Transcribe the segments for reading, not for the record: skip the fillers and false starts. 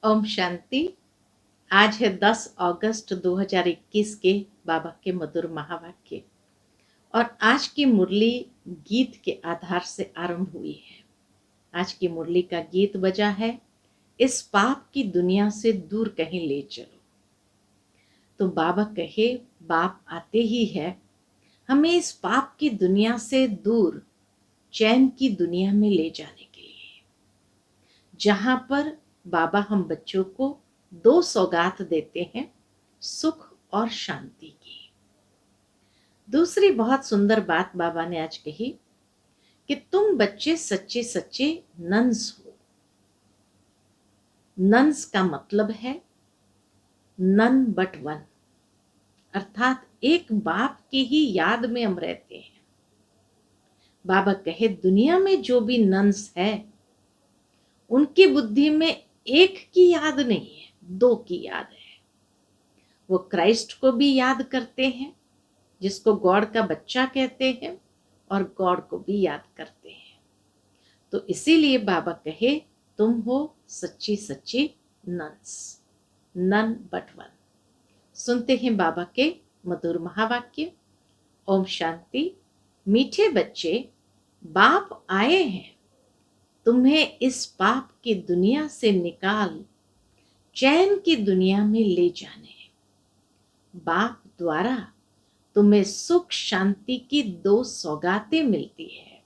ओम शांति। आज है 10 अगस्त 2021 के बाबा के मधुर महावाक्य और आज की मुरली गीत के आधार से आरंभ हुई है। आज की मुरली का गीत बजा है, इस पाप की दुनिया से दूर कहीं ले चलो। तो बाबा कहे, बाप आते ही है हमें इस पाप की दुनिया से दूर चैन की दुनिया में ले जाने के लिए, जहां पर बाबा हम बच्चों को 2 सौगात देते हैं, सुख और शांति की। दूसरी बहुत सुंदर बात बाबा ने आज कही कि तुम बच्चे सच्चे सच्चे नन्स हो। नन्स का मतलब है नन बट वन, अर्थात एक बाप की ही याद में हम रहते हैं। बाबा कहे, दुनिया में जो भी नन्स है उनकी बुद्धि में एक की याद नहीं है, 2 की याद है। वो क्राइस्ट को भी याद करते हैं, जिसको गॉड का बच्चा कहते हैं, और गॉड को भी याद करते हैं। तो इसीलिए बाबा कहे, तुम हो सच्ची सच्ची नन्स, नन बट वन। सुनते हैं बाबा के मधुर महावाक्य। ओम शांति। मीठे बच्चे, बाप आए हैं तुम्हें इस पाप की दुनिया से निकाल चैन की दुनिया में ले जाने। बाप द्वारा तुम्हें सुख शांति की 2 सौगातें मिलती है।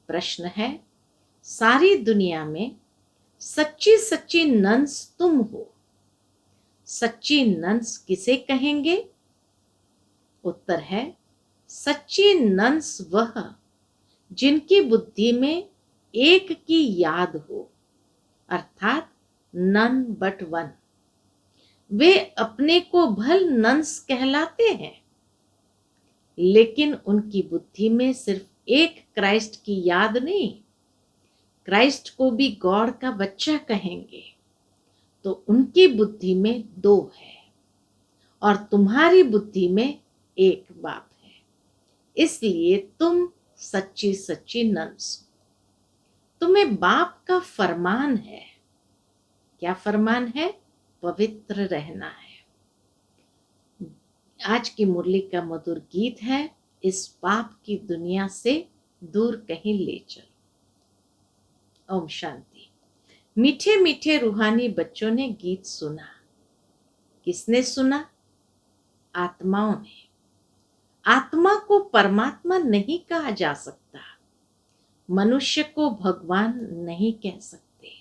प्रश्न है, सारी दुनिया में सच्ची सच्ची नन्स तुम हो। सच्ची नन्स किसे कहेंगे? उत्तर है, सच्ची नन्स वह जिनकी बुद्धि में एक की याद हो, अर्थात नन बट वन। वे अपने को भल नन्स कहलाते हैं, लेकिन उनकी बुद्धि में सिर्फ एक क्राइस्ट की याद नहीं, क्राइस्ट को भी गॉड का बच्चा कहेंगे। तो उनकी बुद्धि में 2 है और तुम्हारी बुद्धि में एक बाप है। इसलिए तुम सच्ची सच्ची नन्स हो। तुम्हें बाप का फरमान है। क्या फरमान है? पवित्र रहना है। आज की मुरली का मधुर गीत है, इस पाप की दुनिया से दूर कहीं ले चलो। ओम शांति। मीठे मीठे रूहानी बच्चों ने गीत सुना। किसने सुना? आत्माओं ने। आत्मा को परमात्मा नहीं कहा जा सकता, मनुष्य को भगवान नहीं कह सकते।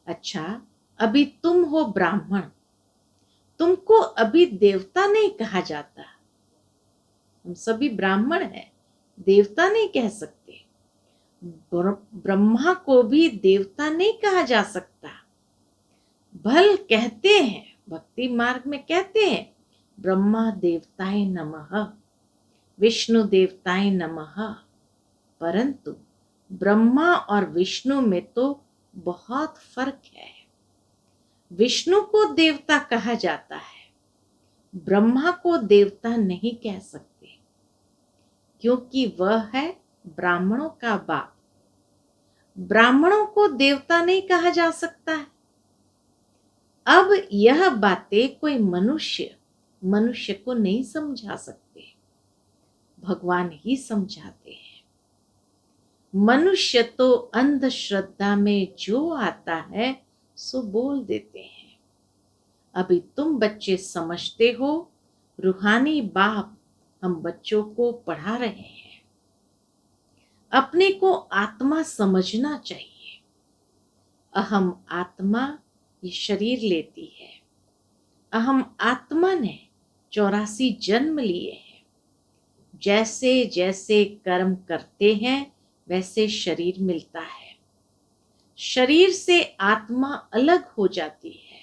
अच्छा, अभी तुम हो ब्राह्मण, तुमको अभी देवता नहीं कहा जाता। हम सभी ब्राह्मण हैं, देवता नहीं कह सकते। ब्रह्मा को भी देवता नहीं कहा जा सकता। भल कहते हैं, भक्ति मार्ग में कहते हैं, ब्रह्मा देवताय नमः, विष्णु देवताय नमः। परंतु ब्रह्मा और विष्णु में तो बहुत फर्क है। विष्णु को देवता कहा जाता है, ब्रह्मा को देवता नहीं कह सकते, क्योंकि वह है ब्राह्मणों का बाप। ब्राह्मणों को देवता नहीं कहा जा सकता है। अब यह बातें कोई मनुष्य को नहीं समझा सकते, भगवान ही समझाते हैं। मनुष्य तो अंधश्रद्धा में जो आता है सो बोल देते हैं। अभी तुम बच्चे समझते हो, रूहानी बाप हम बच्चों को पढ़ा रहे हैं। अपने को आत्मा समझना चाहिए। अहम आत्मा ये शरीर लेती है। अहम आत्मा ने 84 जन्म लिए हैं। जैसे जैसे कर्म करते हैं वैसे शरीर मिलता है। शरीर से आत्मा अलग हो जाती है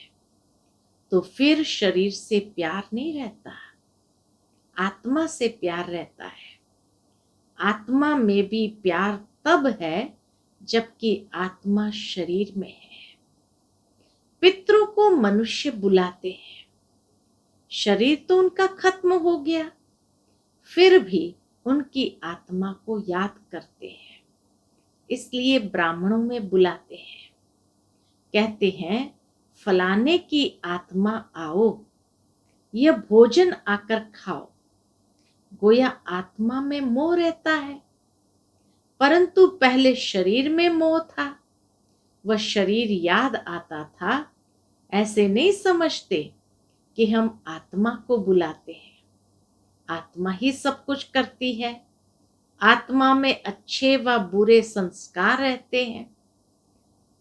तो फिर शरीर से प्यार नहीं रहता, आत्मा से प्यार रहता है। आत्मा में भी प्यार तब है जबकि आत्मा शरीर में है। पितरों को मनुष्य बुलाते हैं, शरीर तो उनका खत्म हो गया, फिर भी उनकी आत्मा को याद करते हैं, इसलिए ब्राह्मणों में बुलाते हैं। कहते हैं, फलाने की आत्मा आओ, यह भोजन आकर खाओ। गोया आत्मा में मोह रहता है, परंतु पहले शरीर में मोह था, वह शरीर याद आता था। ऐसे नहीं समझते कि हम आत्मा को बुलाते हैं। आत्मा ही सब कुछ करती है। आत्मा में अच्छे व बुरे संस्कार रहते हैं।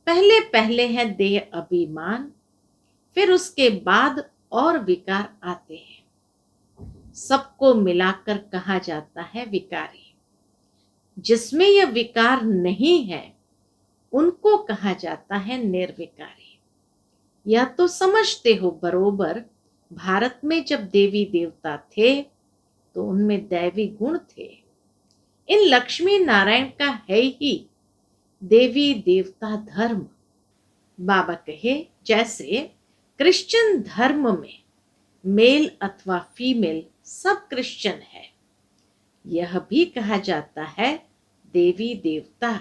पहले पहले है देह अभिमान, फिर उसके बाद और विकार आते हैं। सबको मिलाकर कहा जाता है विकारी। जिसमें यह विकार नहीं है उनको कहा जाता है निर्विकारी। यह तो समझते हो बरोबर, भारत में जब देवी देवता थे तो उनमें दैवी गुण थे। इन लक्ष्मी नारायण का है ही देवी देवता धर्म। बाबा कहे, जैसे क्रिश्चियन धर्म में मेल अथवा फीमेल सब क्रिश्चियन है, यह भी कहा जाता है देवी देवता,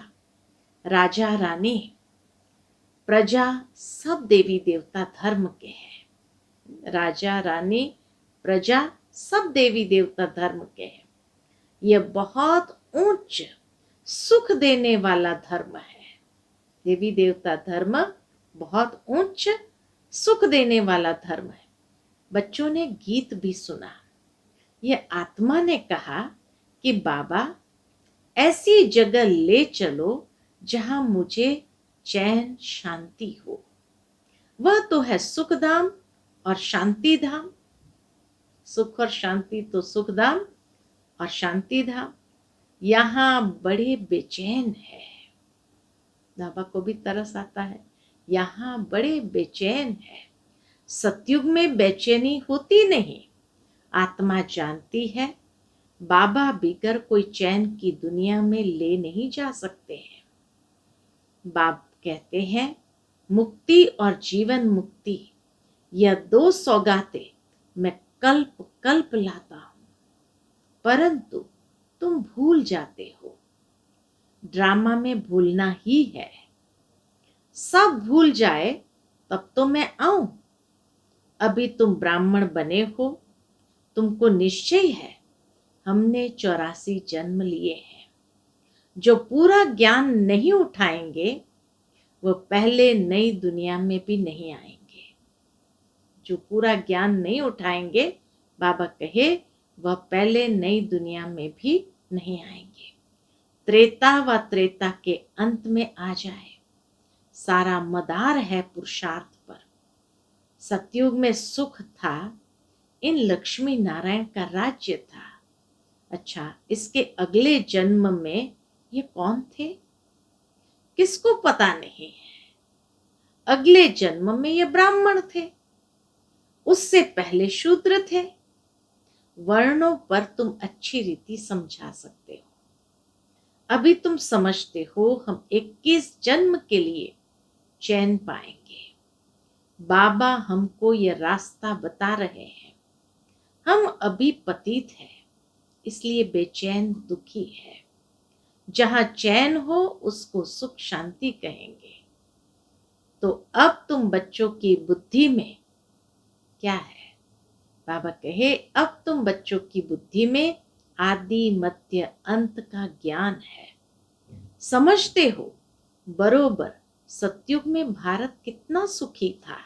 राजा रानी, प्रजा सब देवी देवता धर्म के हैं। राजा रानी प्रजा सब देवी देवता धर्म के हैं। यह बहुत उच्च सुख देने वाला धर्म है। देवी देवता धर्म बहुत उच्च सुख देने वाला धर्म है। बच्चों ने गीत भी सुना। यह आत्मा ने कहा कि बाबा ऐसी जगह ले चलो जहां मुझे चैन शांति हो। वह तो है सुख धाम और शांति धाम। सुख और शांति तो सुख धाम और शांति धाम। यहाँ बड़े बेचैन है। बाबा को भी तरस आता है, यहाँ बड़े बेचैन है। सतयुग में बेचैनी होती नहीं। आत्मा जानती है बाबा बिगर कोई चैन की दुनिया में ले नहीं जा सकते हैं। बाप कहते हैं, मुक्ति और जीवन मुक्ति, यह दो सौगातें मैं कल्प कल्प लाता हूं, परंतु तुम भूल जाते हो। ड्रामा में भूलना ही है। सब भूल जाए तब तो मैं आऊं। अभी तुम ब्राह्मण बने हो, तुमको निश्चय है हमने 84 जन्म लिए हैं। जो पूरा ज्ञान नहीं उठाएंगे वो पहले नई दुनिया में भी नहीं आएंगे। जो पूरा ज्ञान नहीं उठाएंगे, बाबा कहे, वह पहले नई दुनिया में भी नहीं आएंगे। त्रेता व त्रेता के अंत में आ जाए। सारा मदार है पुरुषार्थ पर। सतयुग में सुख था, इन लक्ष्मी नारायण का राज्य था। अच्छा, इसके अगले जन्म में ये कौन थे, किसको पता नहीं है। अगले जन्म में ये ब्राह्मण थे, उससे पहले शूद्र थे। वर्णों पर तुम अच्छी रीति समझा सकते हो। अभी तुम समझते हो हम 21 जन्म के लिए चैन पाएंगे। बाबा हमको ये रास्ता बता रहे हैं। हम अभी पतित हैं, इसलिए बेचैन दुखी है। जहां चैन हो उसको सुख शांति कहेंगे। तो अब तुम बच्चों की बुद्धि में क्या है? बाबा कहे, अब तुम बच्चों की बुद्धि में आदि मध्य अंत का ज्ञान है। समझते हो बरोबर सतयुग में भारत कितना सुखी था।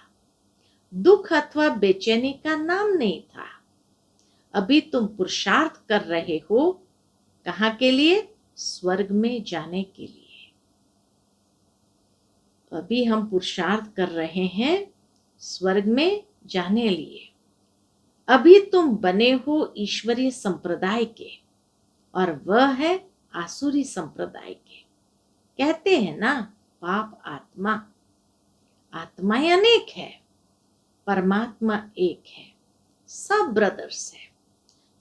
दुख अथवा बेचैनी का नाम नहीं था। अभी तुम पुरुषार्थ कर रहे हो, कहाँ के लिए? स्वर्ग में जाने के लिए। अभी हम पुरुषार्थ कर रहे हैं स्वर्ग में जाने लिए। अभी तुम बने हो ईश्वरीय संप्रदाय के, और वह है आसुरी संप्रदाय के। कहते हैं ना, पाप आत्मा। आत्माएं अनेक है, परमात्मा एक है। सब ब्रदर्स है,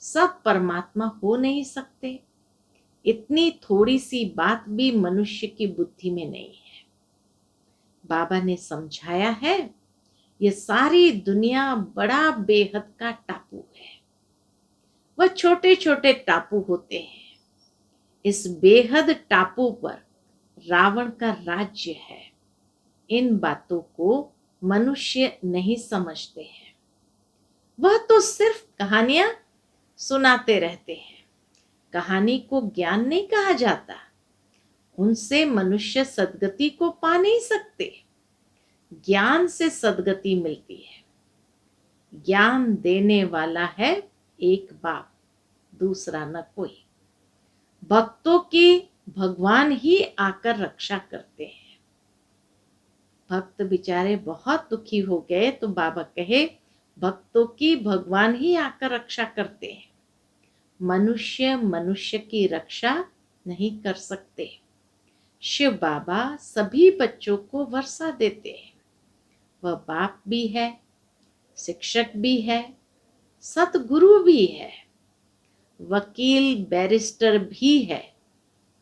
सब परमात्मा हो नहीं सकते। इतनी थोड़ी सी बात भी मनुष्य की बुद्धि में नहीं है। बाबा ने समझाया है, ये सारी दुनिया बड़ा बेहद का टापू है। वह छोटे छोटे टापू होते हैं। इस बेहद टापू पर रावण का राज्य है। इन बातों को मनुष्य नहीं समझते हैं। वह तो सिर्फ कहानियां सुनाते रहते हैं। कहानी को ज्ञान नहीं कहा जाता। उनसे मनुष्य सद्गति को पा नहीं सकते। ज्ञान से सद्गति मिलती है। ज्ञान देने वाला है एक बाप, दूसरा न कोई। भक्तों की भगवान ही आकर रक्षा करते हैं। भक्त बेचारे बहुत दुखी हो गए तो बाबा कहे भक्तों की भगवान ही आकर रक्षा करते हैं। मनुष्य मनुष्य की रक्षा नहीं कर सकते। शिव बाबा सभी बच्चों को वर्षा देते हैं। वह बाप भी है, शिक्षक भी है, सतगुरु भी है, वकील बैरिस्टर भी है,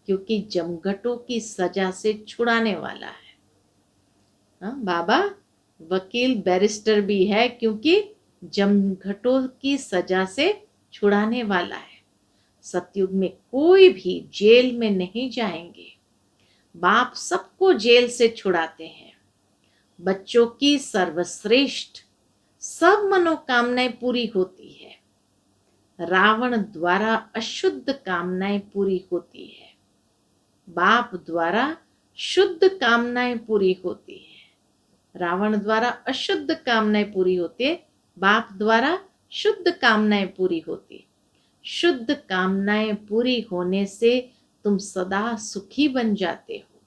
क्योंकि जमघटों की सजा से छुड़ाने वाला है। बाबा वकील बैरिस्टर भी है क्योंकि जमघटों की सजा से छुड़ाने वाला है। सतयुग में कोई भी जेल में नहीं जाएंगे। बाप सबको जेल से छुड़ाते हैं। बच्चों की सर्वश्रेष्ठ सब मनोकामनाएं पूरी होती है। रावण द्वारा अशुद्ध कामनाएं पूरी होती है। बाप द्वारा शुद्ध कामनाएं पूरी होती है। रावण द्वारा अशुद्ध कामनाएं पूरी होती है, बाप द्वारा शुद्ध कामनाएं पूरी होती। शुद्ध कामनाएं पूरी होने से तुम सदा सुखी बन जाते हो।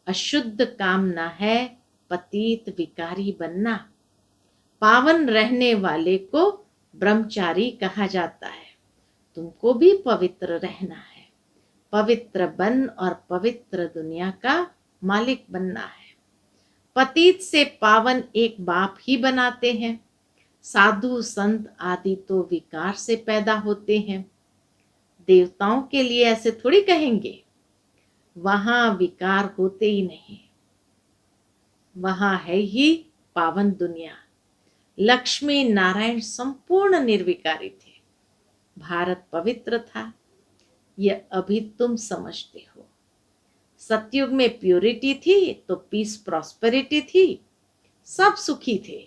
अशुद्ध कामना है पतित विकारी बनना। पावन रहने वाले को ब्रह्मचारी कहा जाता है। तुमको भी पवित्र रहना है। पवित्र बन और पवित्र दुनिया का मालिक बनना है। पतित से पावन एक बाप ही बनाते हैं। साधु संत आदि तो विकार से पैदा होते हैं। देवताओं के लिए ऐसे थोड़ी कहेंगे। वहां विकार होते ही नहीं। वहां है ही पावन दुनिया। लक्ष्मी नारायण संपूर्ण निर्विकारी थे। भारत पवित्र था। यह अभी तुम समझते हो। सतयुग में प्योरिटी थी तो पीस प्रॉस्पेरिटी थी। सब सुखी थे।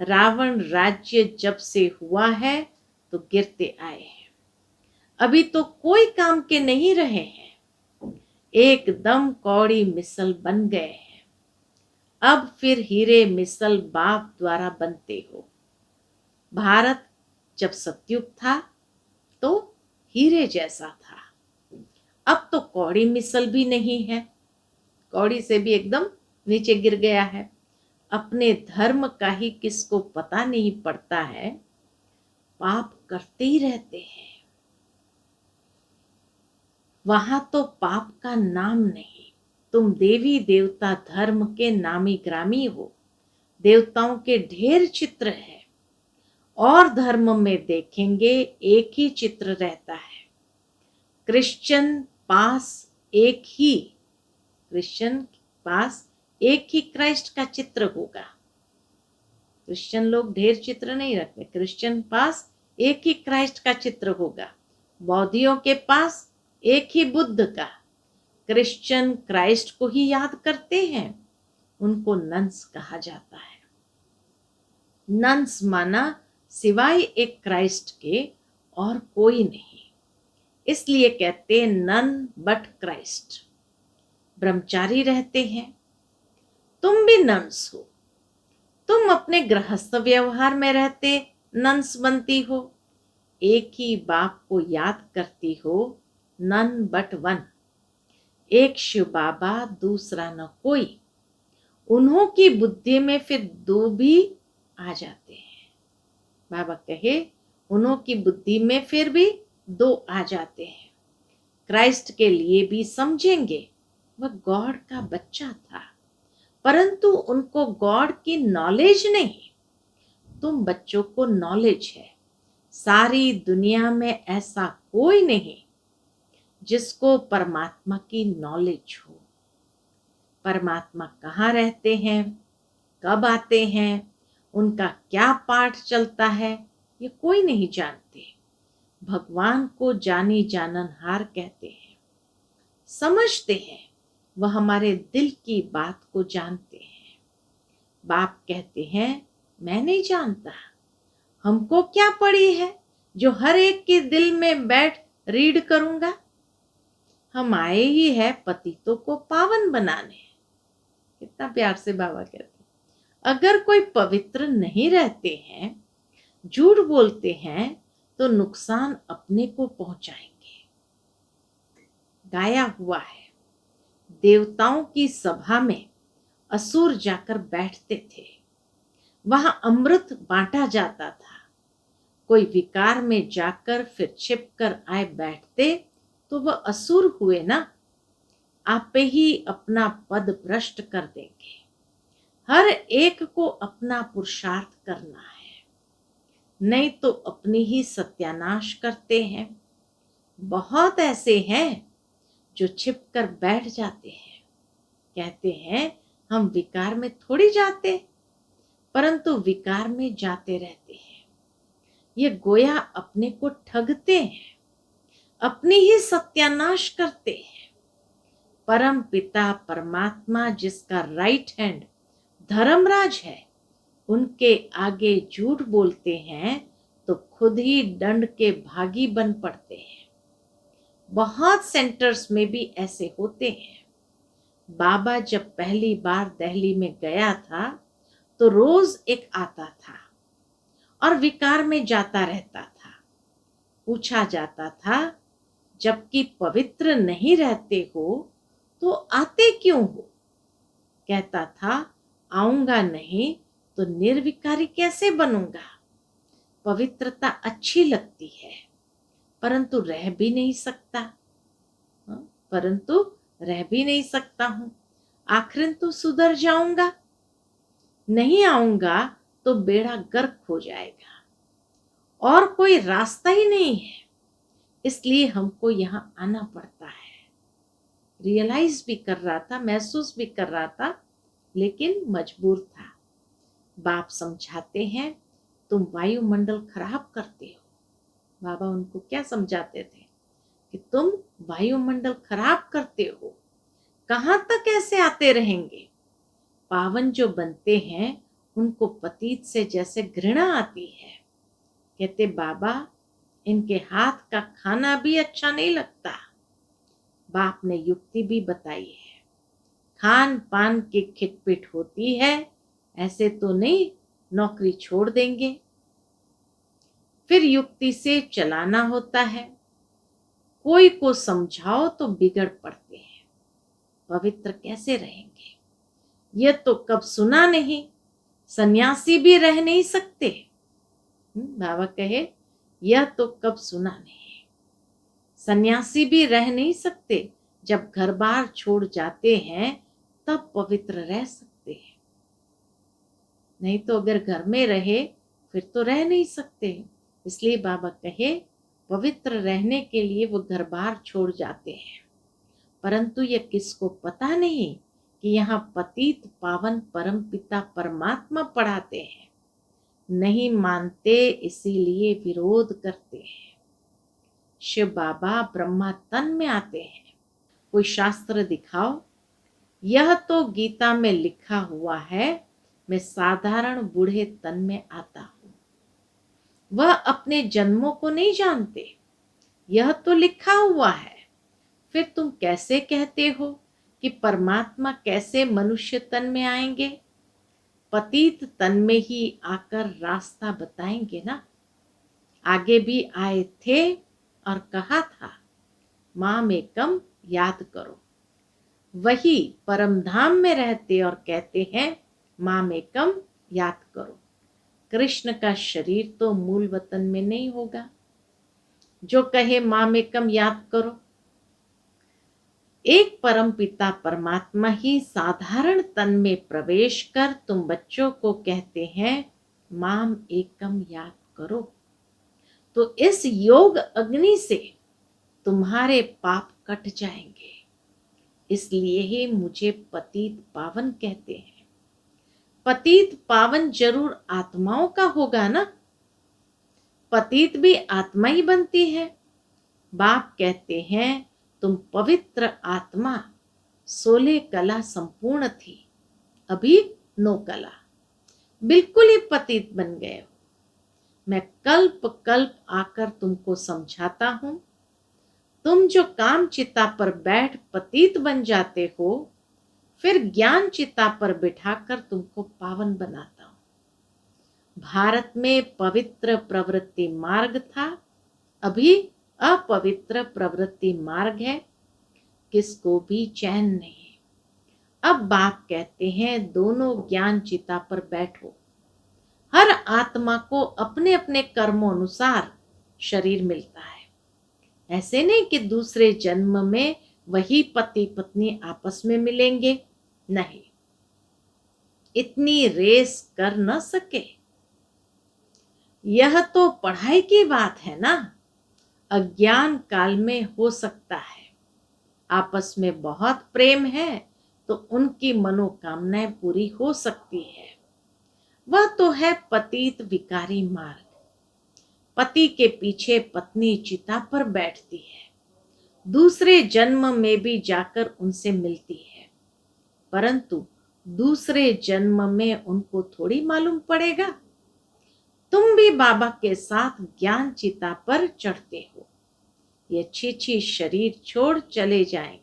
रावण राज्य जब से हुआ है तो गिरते आए हैं। अभी तो कोई काम के नहीं रहे हैं। एकदम कौड़ी मिसल बन गए हैं। अब फिर हीरे मिसल बाप द्वारा बनते हो। भारत जब सतयुग था तो हीरे जैसा था। अब तो कौड़ी मिसल भी नहीं है। कौड़ी से भी एकदम नीचे गिर गया है। अपने धर्म का ही किसको पता नहीं पड़ता है। पाप करते ही रहते हैं। वहां तो पाप का नाम नहीं। तुम देवी देवता धर्म के नामी ग्रामी हो। देवताओं के ढेर चित्र है। और धर्म में देखेंगे एक ही चित्र रहता है। क्रिश्चियन पास एक ही क्राइस्ट का चित्र होगा। क्रिश्चियन लोग ढेर चित्र नहीं रखते। क्रिश्चियन पास एक ही क्राइस्ट का चित्र होगा। बौद्धियों के पास एक ही बुद्ध का। क्रिश्चियन क्राइस्ट को ही याद करते हैं। उनको नन्स कहा जाता है। नन्स माना सिवाय एक क्राइस्ट के और कोई नहीं। इसलिए कहते हैं नन बट क्राइस्ट। ब्रह्मचारी रहते हैं। तुम भी नन्स हो। तुम अपने गृहस्थ व्यवहार में रहते नन्स बनती हो। एक ही बाप को याद करती हो। None but one. एक शिव बाबा, दूसरा न कोई। उन्हों की बुद्धि में फिर दो भी आ जाते हैं। बाबा कहे उन्हों की बुद्धि में फिर भी दो आ जाते हैं। क्राइस्ट के लिए भी समझेंगे वह गॉड का बच्चा था, परंतु उनको गॉड की नॉलेज नहीं। तुम बच्चों को नॉलेज है। सारी दुनिया में ऐसा कोई नहीं जिसको परमात्मा की नॉलेज हो। परमात्मा कहाँ रहते हैं, कब आते हैं, उनका क्या पाठ चलता है, ये कोई नहीं जानते। भगवान को जानी जाननहार कहते हैं। समझते हैं वह हमारे दिल की बात को जानते हैं। बाप कहते हैं मैं नहीं जानता, हमको क्या पड़ी है जो हर एक के दिल में बैठ रीड करूंगा। हम आए ही है पतितों को पावन बनाने। कितना प्यार से बाबा कहते हैं, अगर कोई पवित्र नहीं रहते हैं, झूठ बोलते हैं, तो नुकसान अपने को पहुंचाएंगे। गाया हुआ है, देवताओं की सभा में असुर जाकर बैठते थे, वहां अमृत बांटा जाता था। कोई विकार में जाकर फिर छिपकर आए बैठते तो वह असुर हुए ना, आप ही अपना पद भ्रष्ट कर देंगे। हर एक को अपना पुरुषार्थ करना है, नहीं तो अपनी ही सत्यानाश करते हैं। बहुत ऐसे हैं जो छिपकर बैठ जाते हैं, कहते हैं हम विकार में थोड़ी जाते, परंतु विकार में जाते रहते हैं। ये गोया अपने को ठगते हैं, अपनी ही सत्यानाश करते हैं। परम पिता परमात्मा जिसका राइट हैंड धर्मराज है, उनके आगे झूठ बोलते हैं तो खुद ही दंड के भागी बन पड़ते हैं। बहुत सेंटर्स में भी ऐसे होते हैं। बाबा जब पहली बार दिल्ली में गया था तो रोज एक आता था और विकार में जाता रहता था। पूछा जाता था जबकि पवित्र नहीं रहते हो तो आते क्यों हो? कहता था आऊंगा नहीं तो निर्विकारी कैसे बनूंगा। पवित्रता अच्छी लगती है परंतु रह भी नहीं सकता, परंतु रह भी नहीं सकता हूं। आखिर तो सुधर जाऊंगा, नहीं आऊंगा तो बेड़ा गर्क हो जाएगा और कोई रास्ता ही नहीं है। इसलिए हमको यहां आना पड़ता है। रियलाइज भी कर रहा था, महसूस भी कर रहा था, लेकिन मजबूर था। बाप समझाते हैं तुम वायुमंडल खराब करते हो। बाबा उनको क्या समझाते थे कि तुम वायुमंडल खराब करते हो, कहां तक ऐसे आते रहेंगे। पावन जो बनते हैं उनको पतित से जैसे घृणा आती है। कहते बाबा इनके हाथ का खाना भी अच्छा नहीं लगता। बाप ने युक्ति भी बताई है, खान पान की खिटपिट होती है, ऐसे तो नहीं नौकरी छोड़ देंगे। फिर युक्ति से चलाना होता है। कोई को समझाओ तो बिगड़ पड़ते हैं। पवित्र कैसे रहेंगे? ये तो कब सुना नहीं, सन्यासी भी रह नहीं सकते। बाबा कहे यह तो कब सुना नहीं, सन्यासी भी रह नहीं सकते। जब घर बार छोड़ जाते हैं तब पवित्र रह सकते हैं, नहीं तो अगर घर में रहे फिर तो रह नहीं सकते। इसलिए बाबा कहे पवित्र रहने के लिए वो घर बार छोड़ जाते हैं। परंतु ये किसको पता नहीं कि यहाँ पतित पावन परम पिता परमात्मा पढ़ाते हैं। नहीं मानते इसीलिए विरोध करते हैं। शिव बाबा ब्रह्मा तन में आते हैं। कोई शास्त्र दिखाओ, यह तो गीता में लिखा हुआ है, मैं साधारण बूढ़े तन में आता हूं। वह अपने जन्मों को नहीं जानते, यह तो लिखा हुआ है। फिर तुम कैसे कहते हो कि परमात्मा कैसे मनुष्य तन में आएंगे? पतित तन में ही आकर रास्ता बताएंगे ना। आगे भी आए थे और कहा था माम एकम याद करो। वही परम धाम में रहते और कहते हैं माम एकम याद करो। कृष्ण का शरीर तो मूल वतन में नहीं होगा जो कहे माम एकम याद करो। एक परम पिता परमात्मा ही साधारण तन में प्रवेश कर तुम बच्चों को कहते हैं माम एकम याद करो। तो इस योग अग्नि से तुम्हारे पाप कट जाएंगे। इसलिए ही मुझे पतित पावन कहते हैं। पतित पावन जरूर आत्माओं का होगा ना, पतित भी आत्मा ही बनती है। बाप कहते हैं तुम पवित्र आत्मा 16 कला संपूर्ण थी, अभी 9 कला, बिल्कुल ही पतित बन गए हो। मैं कल्प कल्प आकर तुमको समझाता हूं, तुम जो काम चिता पर बैठ पतित बन जाते हो, फिर ज्ञान चिता पर बिठाकर तुमको पावन बनाता हूं। भारत में पवित्र प्रवृत्ति मार्ग था, अभी अपवित्र प्रवृत्ति मार्ग है, किसको भी चैन नहीं। अब बाप कहते हैं दोनों ज्ञान चिता पर बैठो। हर आत्मा को अपने अपने कर्मों अनुसार शरीर मिलता है, ऐसे नहीं कि दूसरे जन्म में वही पति पत्नी आपस में मिलेंगे, नहीं, इतनी रेस कर न सके। यह तो पढ़ाई की बात है ना, अज्ञान काल में हो सकता है, आपस में बहुत प्रेम है तो उनकी मनोकामनाएं पूरी हो सकती है। वह तो है पतित विकारी मार्ग। पति के पीछे पत्नी चिता पर बैठती है, दूसरे जन्म में भी जाकर उनसे मिलती है, परंतु दूसरे जन्म में उनको थोड़ी मालूम पड़ेगा। तुम भी बाबा के साथ ज्ञान चिता पर चढ़ते हो, ये अच्छी शरीर छोड़ चले जाएंगे।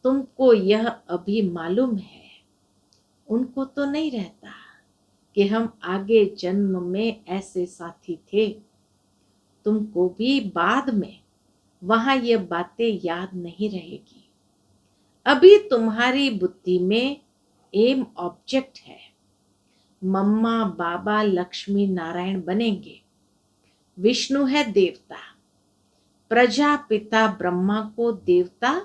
तुमको यह अभी मालूम है, उनको तो नहीं रहता कि हम आगे जन्म में ऐसे साथी थे। तुमको भी बाद में वहां ये बातें याद नहीं रहेगी। अभी तुम्हारी बुद्धि में एम ऑब्जेक्ट है, मम्मा बाबा लक्ष्मी नारायण बनेंगे, विष्णु है देवता, प्रजापिता ब्रह्मा को देवता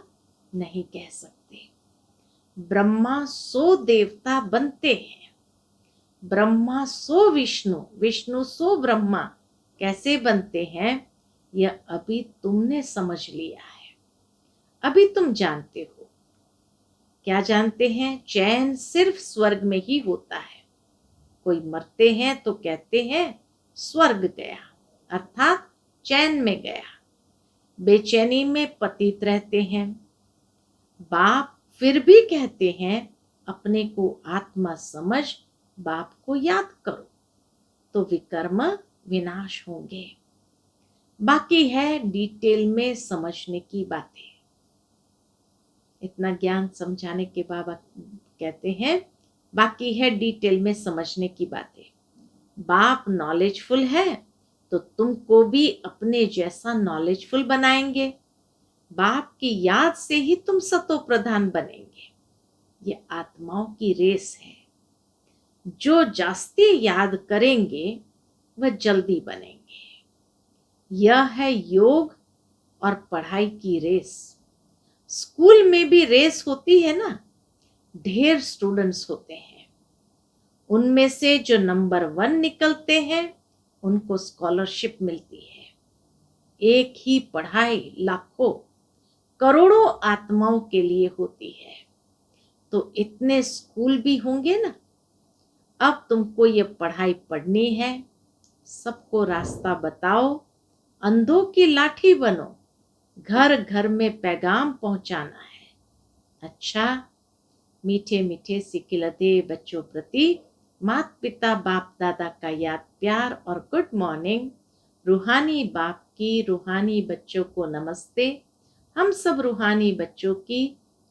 नहीं कह सकते। ब्रह्मा सो देवता बनते हैं, ब्रह्मा सो विष्णु, विष्णु सो ब्रह्मा कैसे बनते हैं, यह अभी तुमने समझ लिया है। अभी तुम जानते हो। क्या जानते हैं? चैन सिर्फ स्वर्ग में ही होता है। कोई मरते हैं तो कहते हैं स्वर्ग गया, अर्थात चैन में गया। बेचैनी में पतित रहते हैं। बाप फिर भी कहते हैं अपने को आत्मा समझ बाप को याद करो तो विकर्म विनाश होंगे। बाकी है डिटेल में समझने की बातें। इतना ज्ञान समझाने के बाबा कहते हैं बाकी है डिटेल में समझने की बातें। बाप नॉलेजफुल है तो तुमको भी अपने जैसा नॉलेजफुल बनाएंगे। बाप की याद से ही तुम सतो प्रधान बनेंगे। ये आत्माओं की रेस है। जो जास्ती याद करेंगे वह जल्दी बनेंगे। यह है योग और पढ़ाई की रेस। स्कूल में भी रेस होती है ना, ढेर स्टूडेंट्स होते हैं, उनमें से जो नंबर 1 निकलते हैं उनको स्कॉलरशिप मिलती है। एक ही पढ़ाई लाखों करोड़ों आत्माओं के लिए होती है, तो इतने स्कूल भी होंगे ना। अब तुमको ये पढ़ाई पढ़नी है, सबको रास्ता बताओ, अंधों की लाठी बनो, घर घर में पैगाम पहुंचाना है। अच्छा, मीठे मीठे सिकिलते बच्चों प्रति माता पिता बाप दादा का याद प्यार और गुड मॉर्निंग। रूहानी बाप की रूहानी बच्चों को नमस्ते। हम सब रूहानी बच्चों की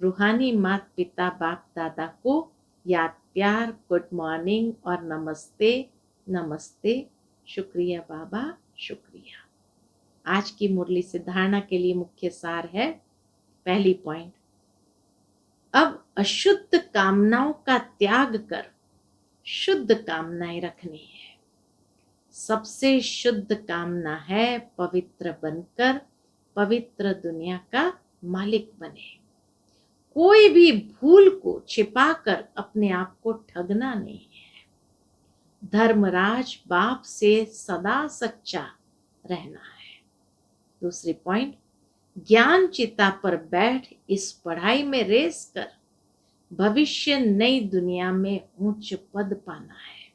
रूहानी माता पिता बाप दादा को याद प्यार, गुड मॉर्निंग और नमस्ते नमस्ते। शुक्रिया बाबा, शुक्रिया। आज की मुरली से धारणा के लिए मुख्य सार है, पहली पॉइंट, अब अशुद्ध कामनाओं का त्याग कर शुद्ध कामनाएं रखनी है। सबसे शुद्ध कामना है पवित्र बनकर पवित्र दुनिया का मालिक बने। कोई भी भूल को छिपाकर अपने आप को ठगना नहीं है। धर्मराज बाप से सदा सच्चा रहना है। दूसरी पॉइंट, ज्ञान चिता पर बैठ इस पढ़ाई में रेस कर भविष्य नई दुनिया में ऊंच पद पाना है।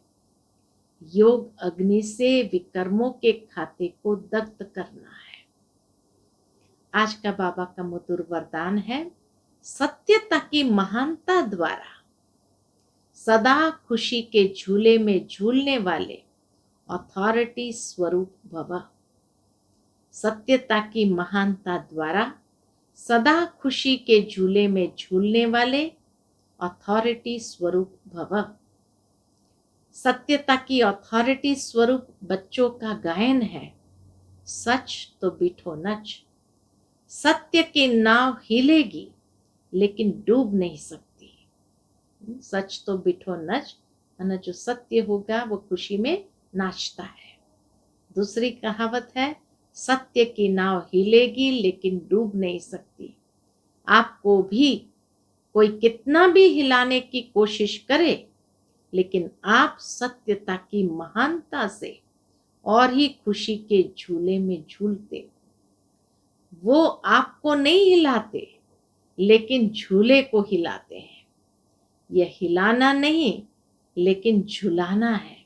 योग अग्नि से विकर्मों के खाते को दग्ध करना है। आज का बाबा का मधुर वरदान है, सत्यता की महानता द्वारा सदा खुशी के झूले में झूलने वाले अथॉरिटी स्वरूप भव। सत्यता की महानता द्वारा सदा खुशी के झूले में झूलने वाले अथॉरिटी स्वरूप भव। सत्यता की अथॉरिटी स्वरूप बच्चों का गायन है, सच तो बिठो नच। सत्य की नाव हिलेगी लेकिन डूब नहीं सकती। सच तो बिठो नच, और जो सत्य होगा वो खुशी में नाचता है। दूसरी कहावत है, सत्य की नाव हिलेगी लेकिन डूब नहीं सकती। आपको भी कोई कितना भी हिलाने की कोशिश करे, लेकिन आप सत्यता की महानता से और ही खुशी के झूले में झूलते। वो आपको नहीं हिलाते, लेकिन झूले को हिलाते हैं। यह हिलाना नहीं, लेकिन झुलाना है।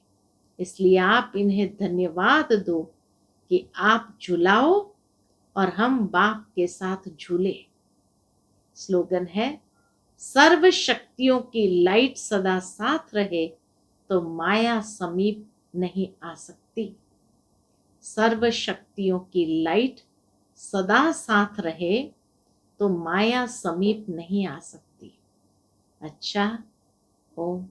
इसलिए आप इन्हें धन्यवाद दो कि आप झुलाओ और हम बाप के साथ झूले। स्लोगन है, सर्व शक्तियों की लाइट सदा साथ रहे तो माया समीप नहीं आ सकती। सर्व शक्तियों की लाइट सदा साथ रहे तो माया समीप नहीं आ सकती। अच्छा, ओम